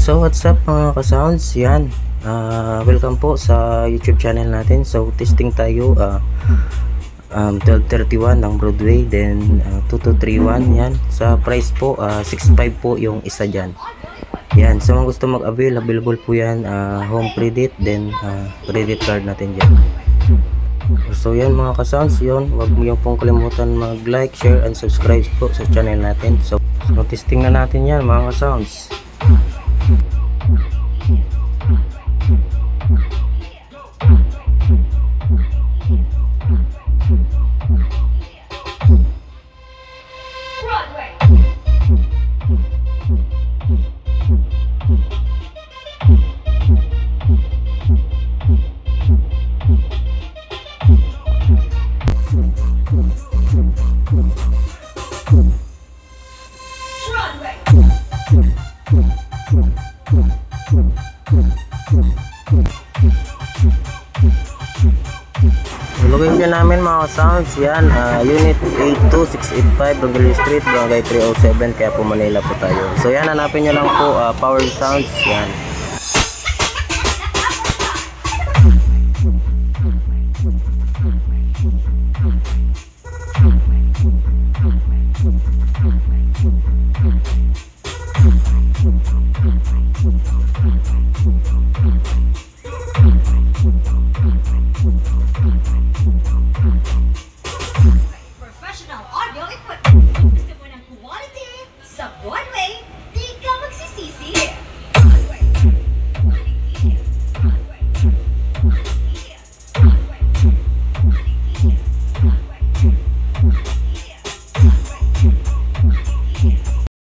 So what's up mga ka-sounds, yan, welcome po sa YouTube channel natin. So testing tayo 1231 ng Broadway, then 2231 yan. Sa price po 6.5 po yung isa dyan. Yan, sa mga gusto mag-avail, available po yan, home credit, then credit card natin dyan. So yan mga ka-sounds, yun, wag mo yung pong kalimutan mag-like, share, and subscribe po sa channel natin. So testing na natin yan mga ka-sounds. Location namin mga sounds, yan, unit 82685 Rogelio Street, Barangay 307, kaya po Manila po tayo. So yan, hanapin nyo lang po Power Sounds, yan. Professional audio equipment. Gusto mo ng quality sa Broadway?